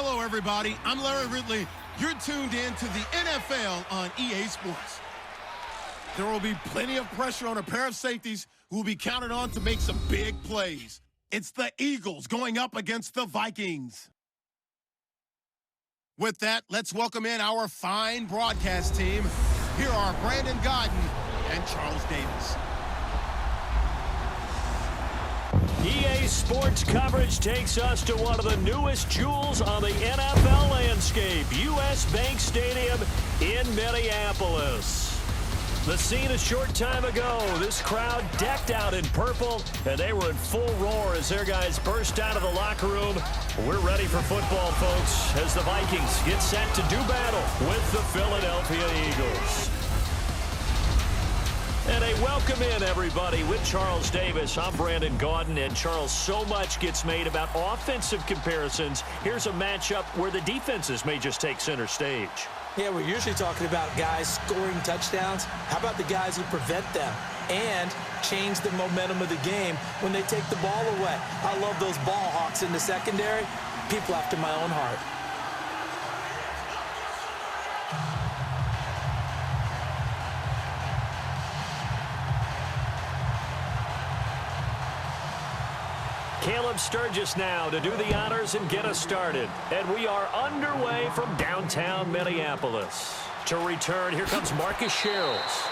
Hello, everybody. I'm Larry Ridley. You're tuned in to the NFL on EA Sports. There will be plenty of pressure on a pair of safeties who will be counted on to make some big plays. It's the Eagles going up against the Vikings. With that, let's welcome in our fine broadcast team. Here are Brandon Godden and Charles Davis. EA Sports coverage takes us to one of the newest jewels on the NFL landscape, US Bank Stadium in Minneapolis. The scene a short time ago, this crowd decked out in purple, and they were in full roar as their guys burst out of the locker room. We're ready for football, folks, as the Vikings get set to do battle with the Philadelphia Eagles. And a welcome in, everybody, with Charles Davis. I'm Brandon Gaudin, and Charles, so much gets made about offensive comparisons. Here's a matchup where the defenses may just take center stage. Yeah, we're usually talking about guys scoring touchdowns. How about the guys who prevent them and change the momentum of the game when they take the ball away? I love those ball hawks in the secondary. People after my own heart. Caleb Sturgis now to do the honors and get us started. And we are underway from downtown Minneapolis. To return, here comes Marcus Sherrills.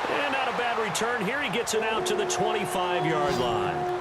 And not a bad return here. He gets it out to the 25-yard line.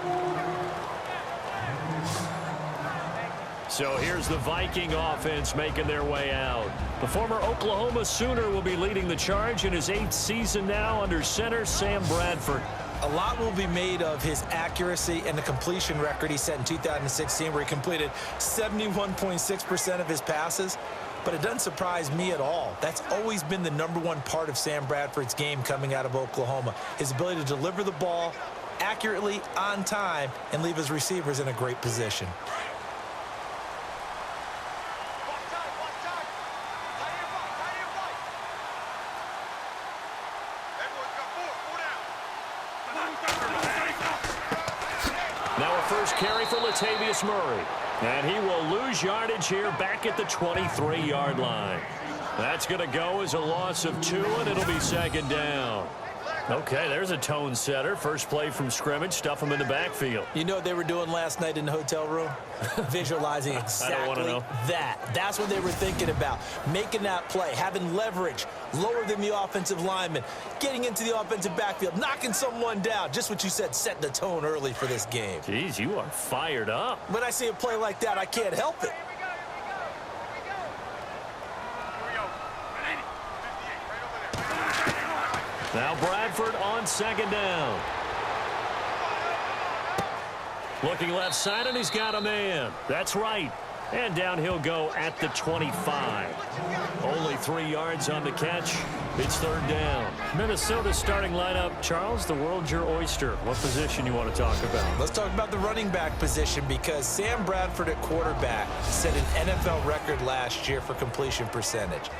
So here's the Viking offense making their way out. The former Oklahoma Sooner will be leading the charge in his 8th season now under center Sam Bradford. A lot will be made of his accuracy and the completion record he set in 2016, where he completed 71.6% of his passes. But it doesn't surprise me at all. That's always been the #1 part of Sam Bradford's game coming out of Oklahoma. His ability to deliver the ball accurately, on time, and leave his receivers in a great position. Now a first carry for Latavius Murray. And he will lose yardage here back at the 23-yard line. That's going to go as a loss of 2, and it'll be second down. Okay, there's a tone setter. First play from scrimmage, stuff him in the backfield. You know what they were doing last night in the hotel room? Visualizing exactly that. That's what they were thinking about. Making that play, having leverage, lower than the offensive lineman, getting into the offensive backfield, knocking someone down. Just what you said, set the tone early for this game. Jeez, you are fired up. When I see a play like that, I can't help it. Now Bradford on second down. Looking left side, and he's got a man. That's right. And down he'll go at the 25. Only 3 yards on the catch. It's third down. Minnesota's starting lineup. Charles, the world's your oyster. What position you want to talk about? Let's talk about the running back position, because Sam Bradford at quarterback set an NFL record last year for completion percentage.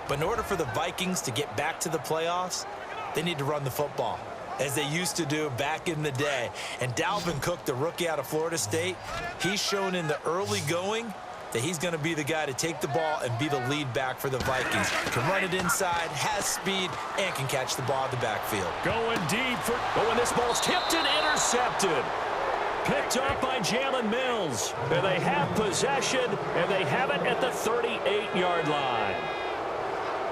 But in order for the Vikings to get back to the playoffs, they need to run the football, as they used to do back in the day. And Dalvin Cook, the rookie out of Florida State, he's shown in the early going that he's going to be the guy to take the ball and be the lead back for the Vikings. Can run it inside, has speed, and can catch the ball in the backfield. Going deep for... Oh, and this ball's tipped and intercepted. Picked up by Jalen Mills. And they have possession, and they have it at the 38-yard line.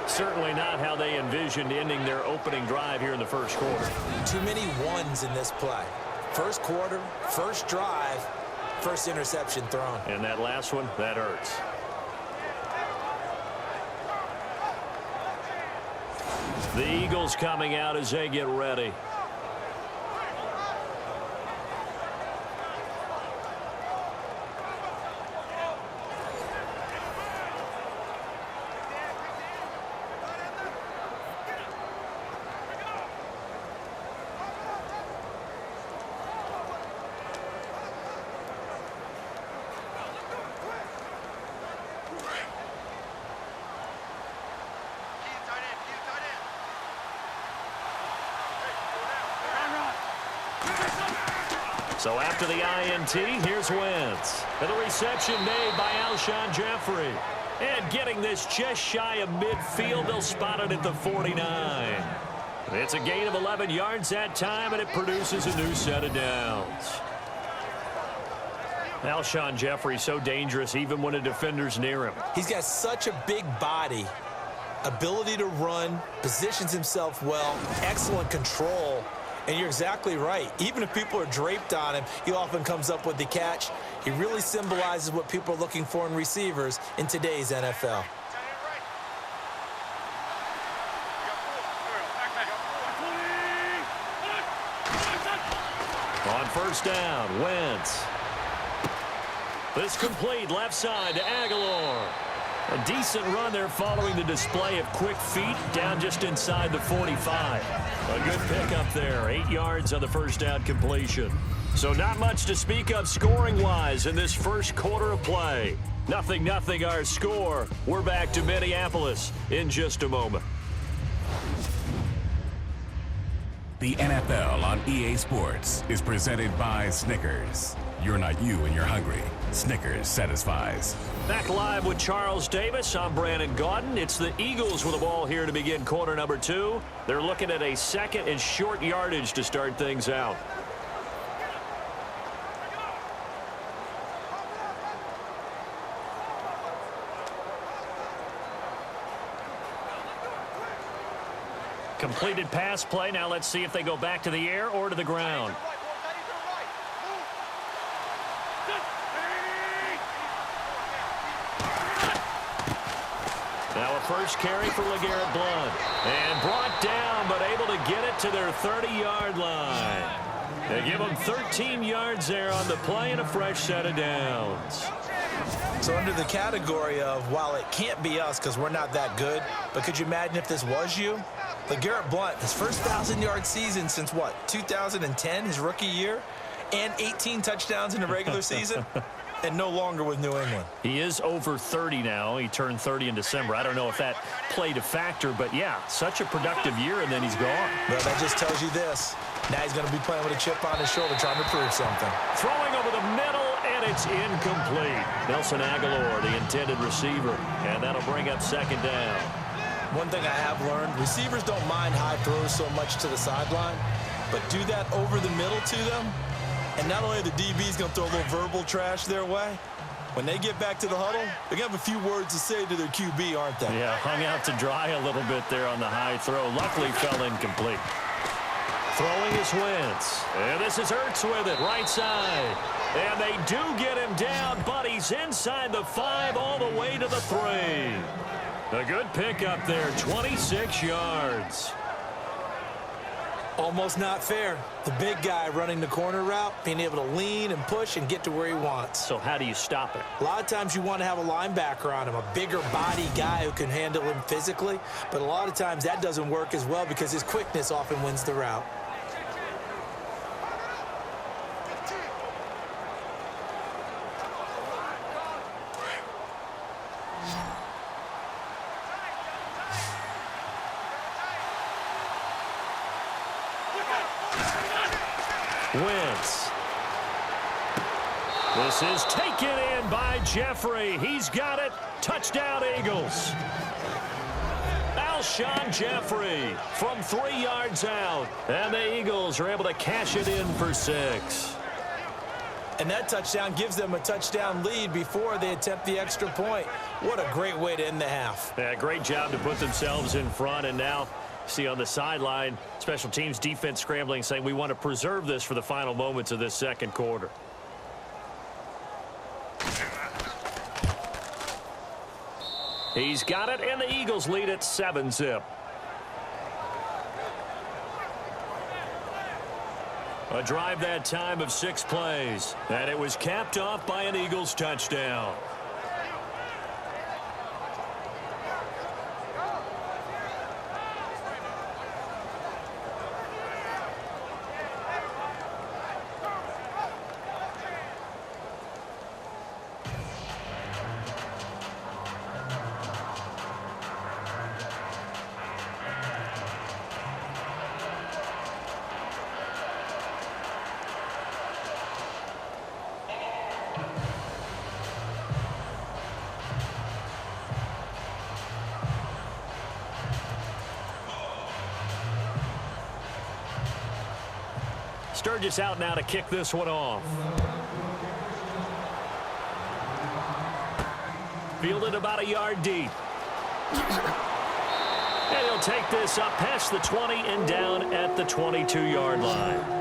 Certainly not how they envisioned ending their opening drive here in the first quarter. Too many ones in this play. First quarter, first drive, first interception thrown. And that last one, that hurts. The Eagles coming out as they get ready. So after the INT, here's Wentz. And the reception made by Alshon Jeffrey. And getting this just shy of midfield, they'll spot it at the 49. It's a gain of 11 yards that time, and it produces a new set of downs. Alshon Jeffrey so dangerous even when a defender's near him. He's got such a big body, ability to run, positions himself well, excellent control. And you're exactly right. Even if people are draped on him, he often comes up with the catch. He really symbolizes what people are looking for in receivers in today's NFL. On first down, Wentz. This complete left side to Aguilar. A decent run there following the display of quick feet down just inside the 45. A good pickup there, 8 yards on the first down completion. So not much to speak of scoring-wise in this first quarter of play. 0-0 our score. We're back to Minneapolis in just a moment. The NFL on EA Sports is presented by Snickers. You're not you when you're hungry. Snickers satisfies. Back live with Charles Davis. I'm Brandon Gaudin. It's the Eagles with the ball here to begin quarter number 2. They're looking at a second and short yardage to start things out. Completed pass play. Now let's see if they go back to the air or to the ground. Now a first carry for LeGarrette Blount. And brought down, but able to get it to their 30-yard line. They give them 13 yards there on the play and a fresh set of downs. So under the category of, while it can't be us because we're not that good, but could you imagine if this was you? LeGarrette Blount, his first 1,000-yard season since, what, 2010, his rookie year? And 18 touchdowns in the regular season? And no longer with New England. He is over 30 now. He turned 30 in December. I don't know if that played a factor, but yeah, such a productive year, and then he's gone. Well, that just tells you this. Now he's going to be playing with a chip on his shoulder trying to prove something. Throwing over the middle, and it's incomplete. Nelson Aguilar, the intended receiver, and that'll bring up second down. One thing I have learned, receivers don't mind high throws so much to the sideline, but do that over the middle to them, and not only are the DBs going to throw a little verbal trash their way, when they get back to the huddle, they're going to have a few words to say to their QB, aren't they? Yeah, hung out to dry a little bit there on the high throw. Luckily fell incomplete. Throwing is Wentz. And this is Ertz with it, right side. And they do get him down, but he's inside the 5 all the way to the 3. A good pickup there, 26 yards. Almost not fair. The big guy running the corner route, being able to lean and push and get to where he wants. So how do you stop it? A lot of times you want to have a linebacker on him, a bigger body guy who can handle him physically. But a lot of times that doesn't work as well because his quickness often wins the route. Wentz. This is taken in by Jeffrey. He's got it. Touchdown, Eagles. Alshon Jeffrey from 3 yards out. And the Eagles are able to cash it in for 6. And that touchdown gives them a touchdown lead before they attempt the extra point. What a great way to end the half. Yeah, great job to put themselves in front, and now see on the sideline, special teams defense scrambling, saying we want to preserve this for the final moments of this second quarter. He's got it, and the Eagles lead at 7-zip. A drive that time of 6 plays, and it was capped off by an Eagles touchdown. Sturgis out now to kick this one off. Fielded about a yard deep. And he'll take this up past the 20 and down at the 22-yard line.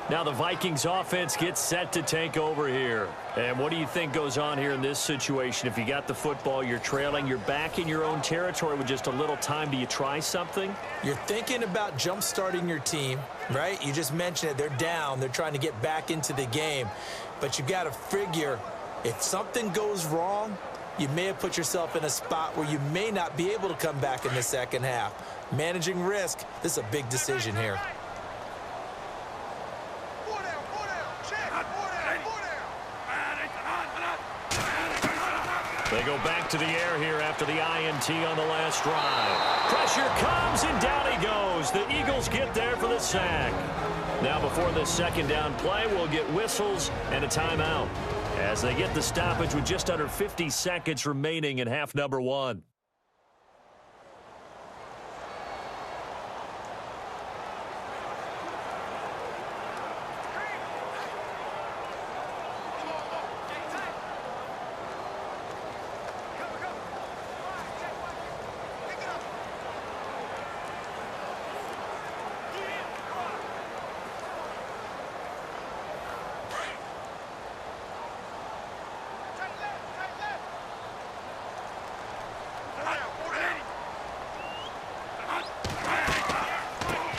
Now the Vikings offense gets set to take over here. And what do you think goes on here in this situation? If you got the football, you're trailing, you're back in your own territory with just a little time. Do you try something? You're thinking about jump-starting your team, right? You just mentioned it. They're down. They're trying to get back into the game. But you got to figure if something goes wrong, you may have put yourself in a spot where you may not be able to come back in the second half. Managing risk, this is a big decision here. They go back to the air here after the INT on the last drive. Pressure comes, and down he goes. The Eagles get there for the sack. Now before this second down play, we'll get whistles and a timeout as they get the stoppage with just under 50 seconds remaining in half number one.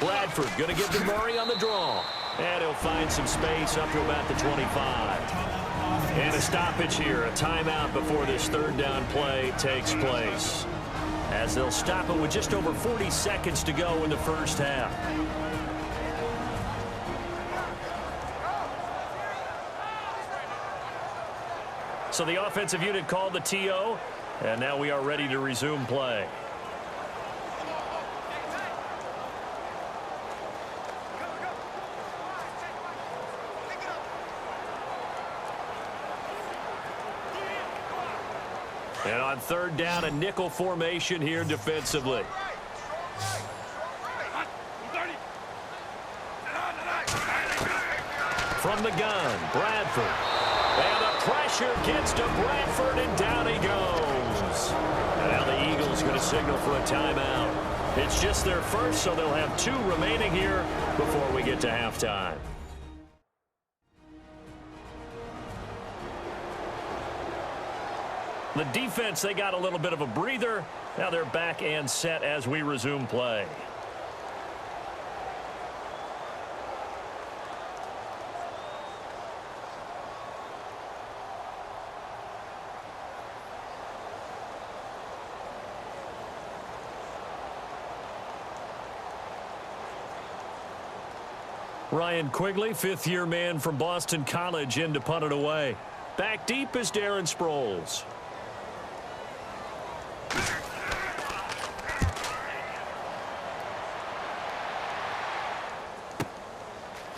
Bradford going to give to Murray on the draw. And he'll find some space up to about the 25. And a stoppage here, a timeout before this third down play takes place, as they'll stop it with just over 40 seconds to go in the first half. So the offensive unit called the TO, and now we are ready to resume play. And on third down, a nickel formation here defensively. From the gun, Bradford. And the pressure gets to Bradford, and down he goes. And now the Eagles going to signal for a timeout. It's just their first, so they'll have 2 remaining here before we get to halftime. The defense, they got a little bit of a breather. Now they're back and set as we resume play. Ryan Quigley, fifth-year man from Boston College, in to punt it away. Back deep is Darren Sproles.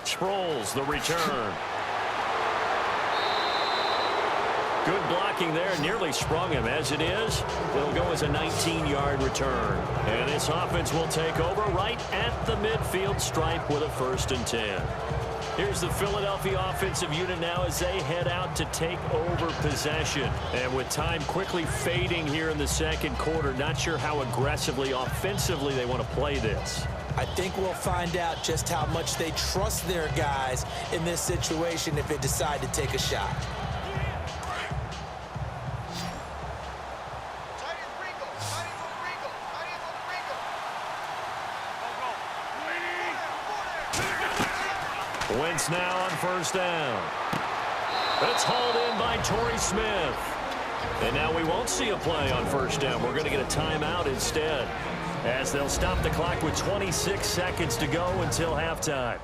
Sproles, the return. Good blocking there, nearly sprung him. As it is, it'll go as a 19-yard return. And this offense will take over right at the midfield stripe with a 1st and 10. Here's the Philadelphia offensive unit now as they head out to take over possession. And with time quickly fading here in the second quarter, not sure how aggressively, offensively they want to play this. I think we'll find out just how much they trust their guys in this situation if they decide to take a shot. Wentz now on first down. It's hauled in by Torrey Smith. And now we won't see a play on first down. We're going to get a timeout instead, as they'll stop the clock with 26 seconds to go until halftime.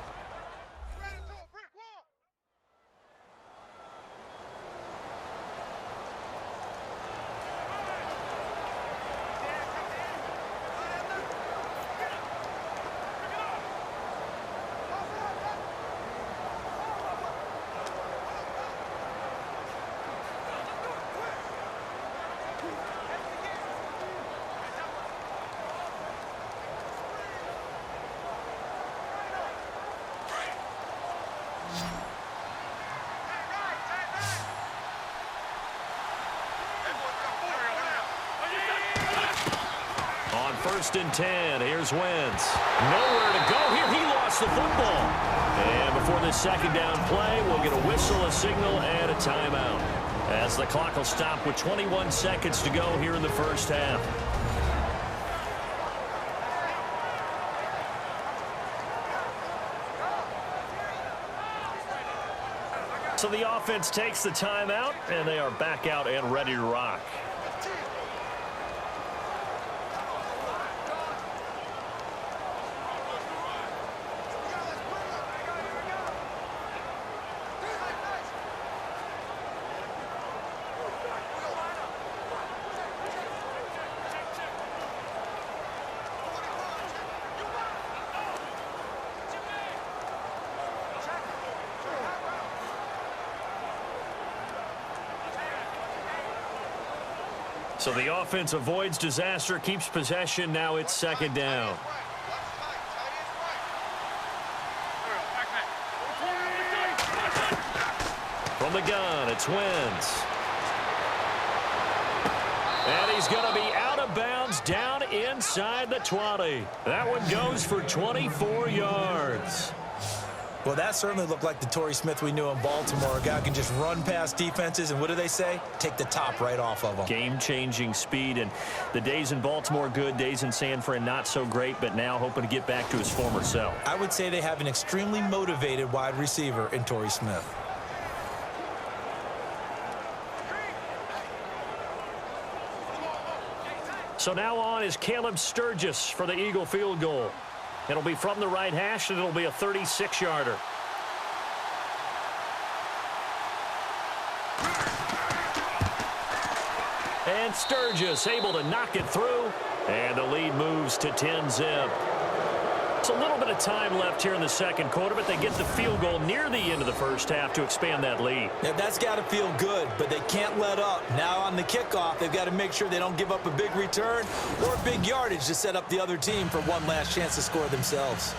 1st and 10. Here's Wentz. Nowhere to go here. He lost the football. And before this second down play, we'll get a whistle, a signal, and a timeout, as the clock will stop with 21 seconds to go here in the first half. So the offense takes the timeout, and they are back out and ready to rock. So the offense avoids disaster, keeps possession. Now it's second down. From the gun, it's Wentz. And he's going to be out of bounds down inside the 20. That one goes for 24 yards. Well, that certainly looked like the Torrey Smith we knew in Baltimore. A guy who can just run past defenses, and what do they say? Take the top right off of them. Game-changing speed, and the days in Baltimore good, days in San Fran not so great, but now hoping to get back to his former self. I would say they have an extremely motivated wide receiver in Torrey Smith. So now on is Caleb Sturgis for the Eagle field goal. It'll be from the right hash, and it'll be a 36-yarder. And Sturgis able to knock it through, and the lead moves to 10-zip. It's a little bit of time left here in the second quarter, but they get the field goal near the end of the first half to expand that lead. Now, that's got to feel good, but they can't let up. Now on the kickoff, they've got to make sure they don't give up a big return or big yardage to set up the other team for one last chance to score themselves.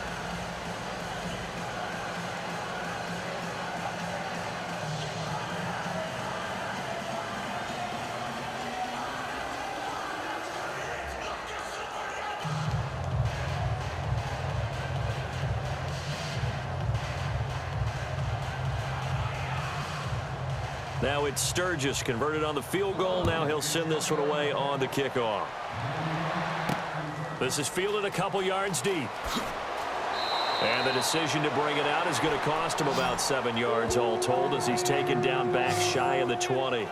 Now it's Sturgis converted on the field goal. Now he'll send this one away on the kickoff. This is fielded a couple yards deep. And the decision to bring it out is going to cost him about 7 yards all told, as he's taken down back shy of the 20.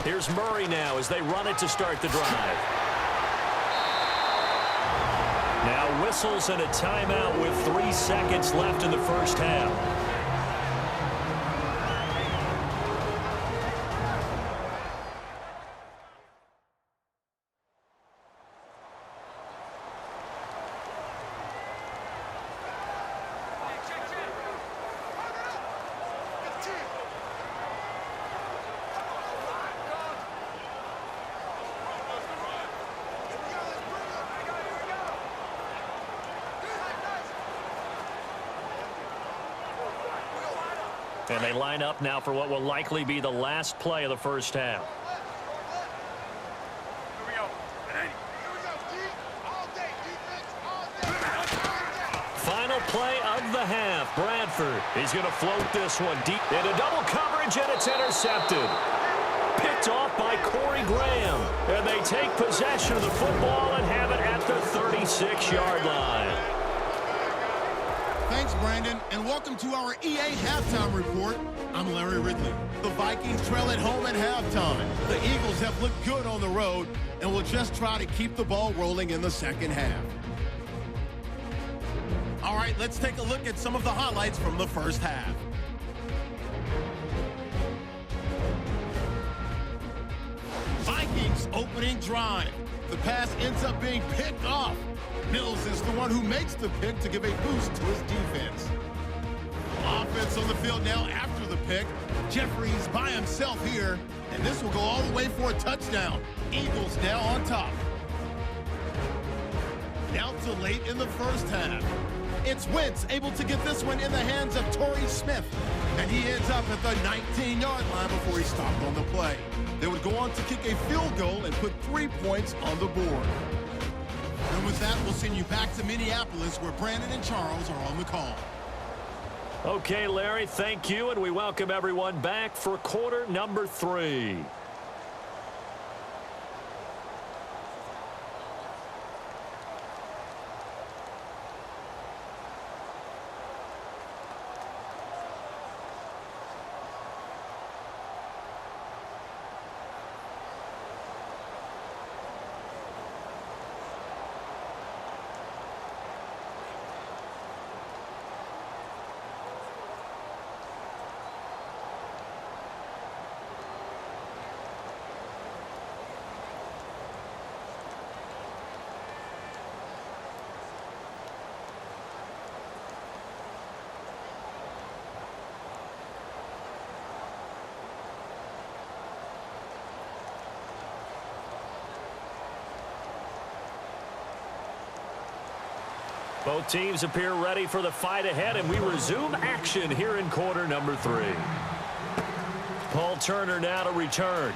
Here's Murray now as they run it to start the drive. Now whistles and a timeout with 3 seconds left in the first half. And they line up now for what will likely be the last play of the first half. Final play of the half. Bradford is going to float this one deep into double coverage, and it's intercepted. Picked off by Corey Graham. And they take possession of the football and have it at the 36-yard line. Thanks, Brandon, and welcome to our EA Halftime Report. I'm Larry Ridley. The Vikings trail at home at halftime. The Eagles have looked good on the road and will just try to keep the ball rolling in the second half. All right, let's take a look at some of the highlights from the first half. Vikings Eagles' opening drive. The pass ends up being picked off. Mills is the one who makes the pick to give a boost to his defense. Offense on the field now after the pick. Jeffries by himself here, and this will go all the way for a touchdown. Eagles now on top. Now to late in the first half. It's Wentz able to get this one in the hands of Torrey Smith, and he ends up at the 19-yard line before he stopped on the play. They would go on to kick a field goal and put 3 points on the board. And with that, we'll send you back to Minneapolis, where Brandon and Charles are on the call. Okay, Larry, thank you, and we welcome everyone back for quarter number 3. Both teams appear ready for the fight ahead, and we resume action here in quarter number 3. Paul Turner now to return.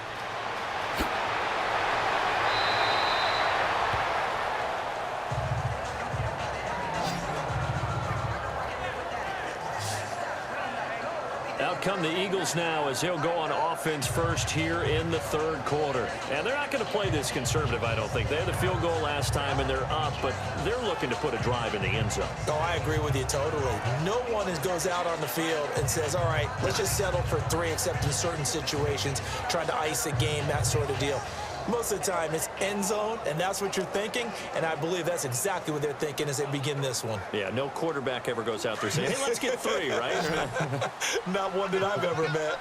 Out come the Eagles now as they'll go on offense first here in the third quarter. And they're not going to play this conservative, I don't think. They had the field goal last time, and they're up, but they're looking to put a drive in the end zone. Oh, I agree with you totally. No one goes out on the field and says, all right, let's just settle for 3, except in certain situations, trying to ice a game, that sort of deal. Most of the time, it's end zone, and that's what you're thinking, and I believe that's exactly what they're thinking as they begin this one. Yeah, no quarterback ever goes out there saying, hey, let's get 3, right? Not one that I've ever met.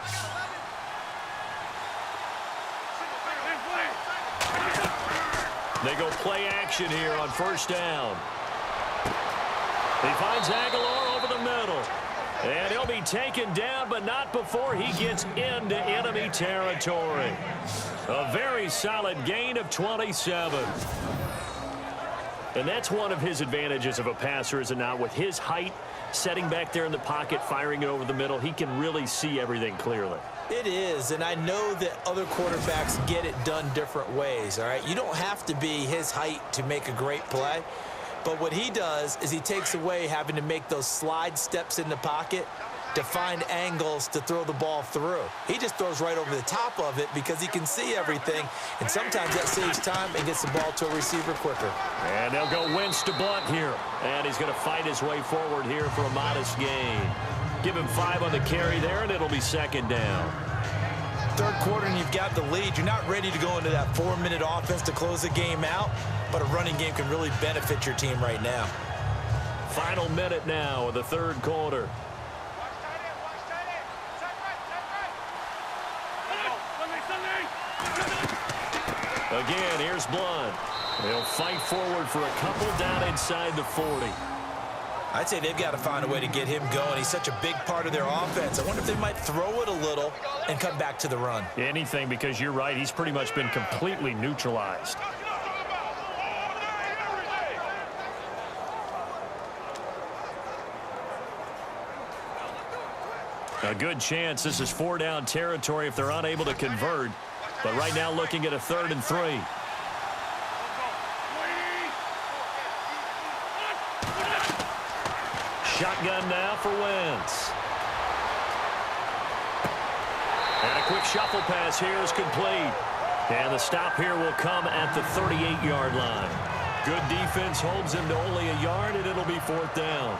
They go play action here on first down. He finds Aguilar over the middle. And he'll be taken down, but not before he gets into enemy territory. A very solid gain of 27. And that's one of his advantages of a passer, is it not? With his height, setting back there in the pocket, firing it over the middle, he can really see everything clearly. It is, and I know that other quarterbacks get it done different ways, all right? You don't have to be his height to make a great play. But what he does is he takes away having to make those slide steps in the pocket to find angles to throw the ball through. He just throws right over the top of it because he can see everything, and sometimes that saves time and gets the ball to a receiver quicker. And they'll go Wentz to Blunt here, and he's going to fight his way forward here for a modest gain. Give him 5 on the carry there, and it'll be second down. Third quarter, and you've got the lead. You're not ready to go into that 4-minute offense to close the game out, but a running game can really benefit your team right now. Final minute now of the third quarter. Again, here's Blunt. They'll fight forward for a couple down inside the 40. I'd say they've got to find a way to get him going. He's such a big part of their offense. I wonder if they might throw it a little and come back to the run. Anything, because you're right. He's pretty much been completely neutralized. A good chance this is 4-down territory if they're unable to convert. But right now looking at a 3rd and 3. Shotgun now for Wentz. And a quick shuffle pass here is complete. And the stop here will come at the 38-yard line. Good defense holds him to only a yard, and it'll be 4th down.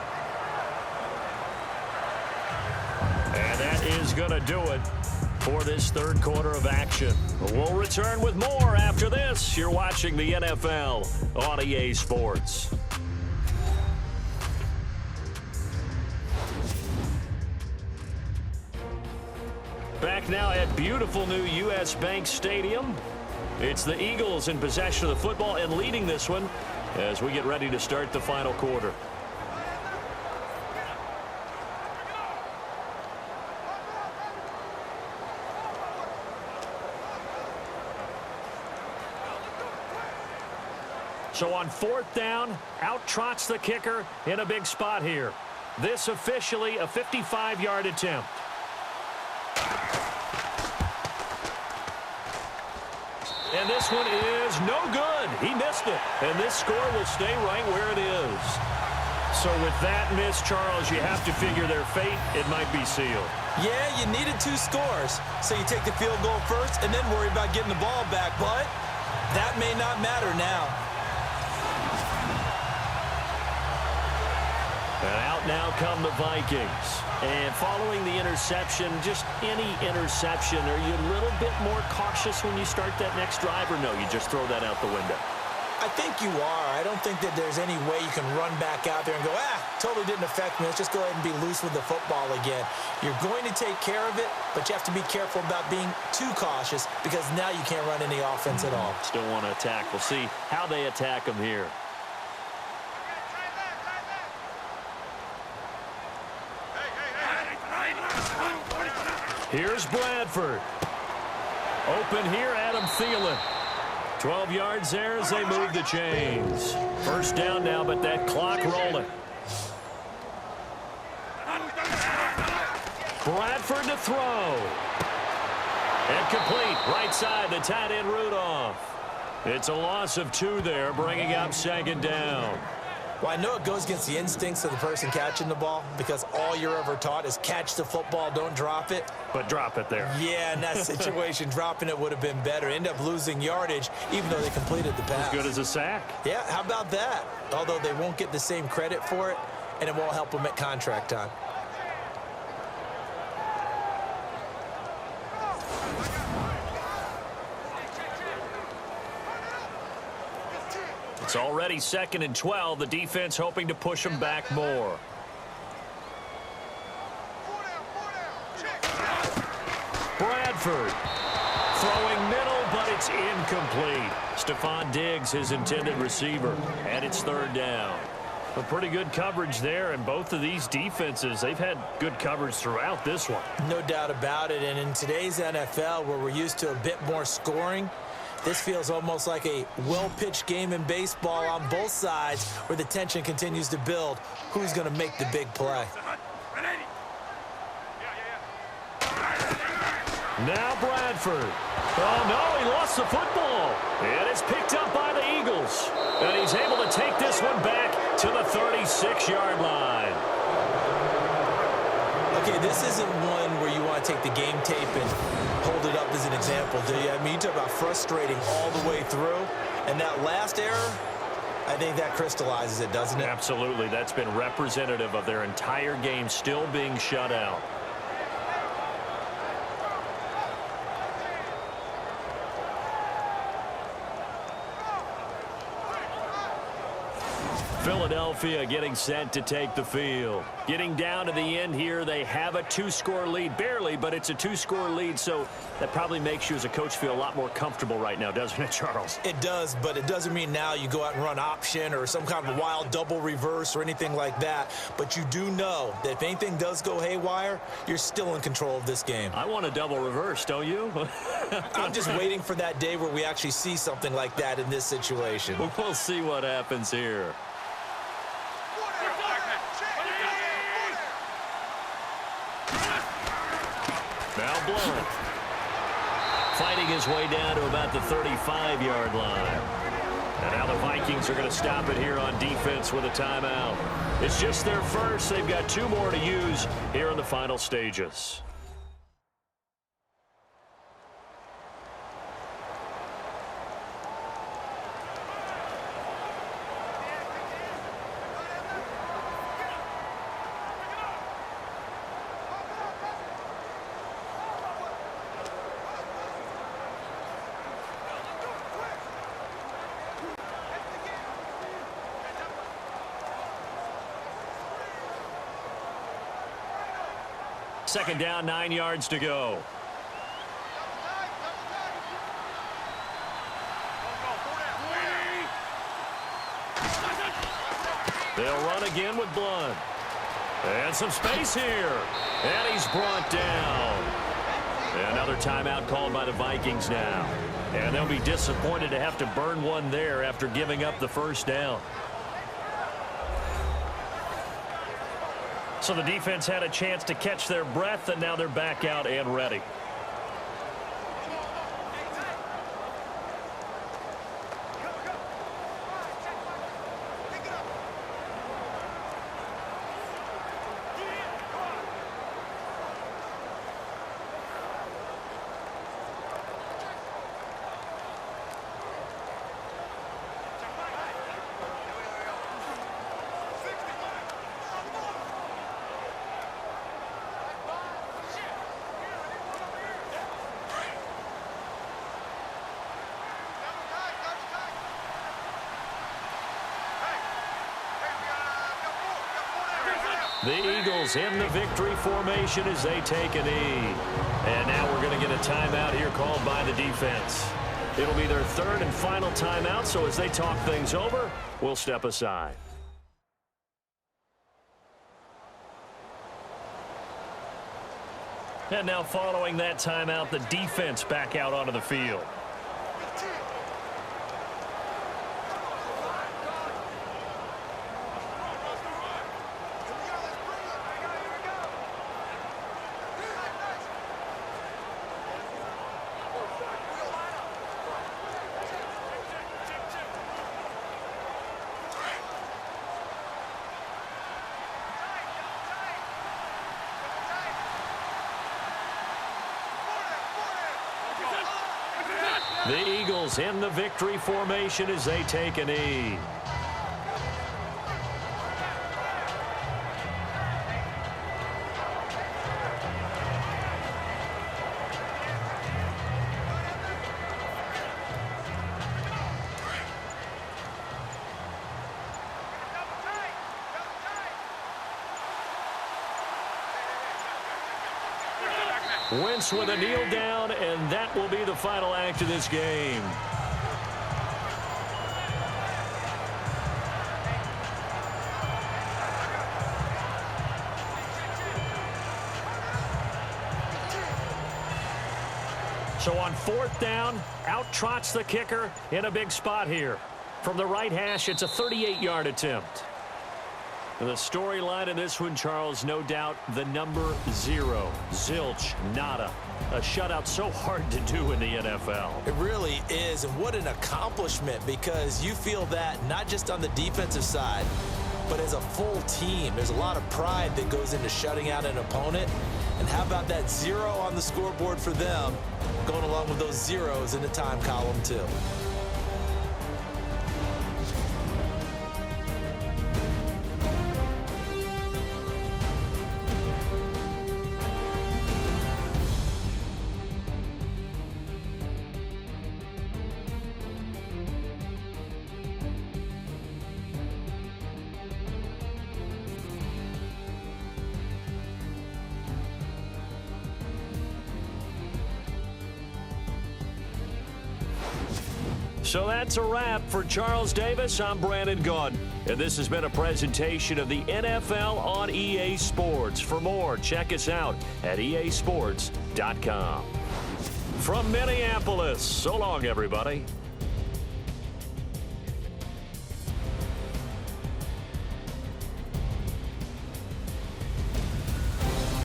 And that is going to do it for this third quarter of action. We'll return with more after this. You're watching the NFL on EA Sports. Back now at beautiful new U.S. Bank Stadium. It's the Eagles in possession of the football and leading this one as we get ready to start the final quarter. So on 4th down, out trots the kicker in a big spot here. This officially a 55-yard attempt. And this one is no good. He missed it. And this score will stay right where it is. So with that miss, Charles, you have to figure their fate. It might be sealed. Yeah, you needed 2 scores. So you take the field goal first and then worry about getting the ball back. But that may not matter now. And out now come the Vikings. And following the interception, just any interception, are you a little bit more cautious when you start that next drive, or no, you just throw that out the window? I think you are. I don't think that there's any way you can run back out there and go, totally didn't affect me. Let's just go ahead and be loose with the football again. You're going to take care of it, but you have to be careful about being too cautious because now you can't run any offense at all. Still want to attack. We'll see how they attack them here. Here's Bradford. Open here, Adam Thielen. 12 yards there as they move the chains. First down now, but that clock rolling. Bradford to throw. And complete. Right side, the tight end Rudolph. It's a loss of 2 there, bringing up 2nd down. Well, I know it goes against the instincts of the person catching the ball because all you're ever taught is catch the football, don't drop it. But drop it there. Yeah, in that situation, dropping it would have been better. End up losing yardage, even though they completed the pass. As good as a sack. Yeah, how about that? Although they won't get the same credit for it, and it won't help them at contract time. It's already 2nd and 12. The defense hoping to push them back more. Bradford throwing middle, but it's incomplete. Stephon Diggs, his intended receiver, and it's 3rd down. A pretty good coverage there, and both of these defenses, they've had good coverage throughout this one. No doubt about it, and in today's NFL, where we're used to a bit more scoring, this feels almost like a well-pitched game in baseball on both sides where the tension continues to build. Who's going to make the big play? Now Bradford. Oh, no, he lost the football. And it's picked up by the Eagles. And he's able to take this one back to the 36-yard line. Okay, this isn't one where you want to take the game tape and hold it up as an example, do you? I mean, you talk about frustrating all the way through. And that last error, I think that crystallizes it, doesn't it? Absolutely. That's been representative of their entire game still being shut out. Philadelphia getting set to take the field. Getting down to the end here, they have a 2-score lead. Barely, but it's a 2-score lead, so that probably makes you as a coach feel a lot more comfortable right now, doesn't it, Charles? It does, but it doesn't mean now you go out and run option or some kind of wild double reverse or anything like that. But you do know that if anything does go haywire, you're still in control of this game. I want a double reverse, don't you? I'm just waiting for that day where we actually see something like that in this situation. We'll see what happens here. Now Blunt fighting his way down to about the 35-yard line. And now the Vikings are going to stop it here on defense with a timeout. It's just their first. They've got 2 more to use here in the final stages. Second down, 9 yards to go. They'll run again with Blunt. And some space here. And he's brought down. Another timeout called by the Vikings now. And they'll be disappointed to have to burn one there after giving up the first down. So the defense had a chance to catch their breath, and now they're back out and ready. The Eagles in the victory formation as they take a knee. And now we're going to get a timeout here called by the defense. It'll be their third and final timeout, so as they talk things over, we'll step aside. And now following that timeout, the defense back out onto the field. The Eagles in the victory formation as they take a knee. Wentz with a kneel down, and that will be the final act of this game. So on fourth down, out trots the kicker in a big spot here. From the right hash, it's a 38-yard attempt. And the storyline in this one, Charles, no doubt the number 0. Zilch, nada. A shutout so hard to do in the NFL. It really is, and what an accomplishment, because you feel that not just on the defensive side, but as a full team. There's a lot of pride that goes into shutting out an opponent. And how about that 0 on the scoreboard for them, going along with those zeros in the time column too. So that's a wrap for Charles Davis. I'm Brandon Gaudin, and this has been a presentation of the NFL on EA Sports. For more, check us out at easports.com. From Minneapolis, so long, everybody.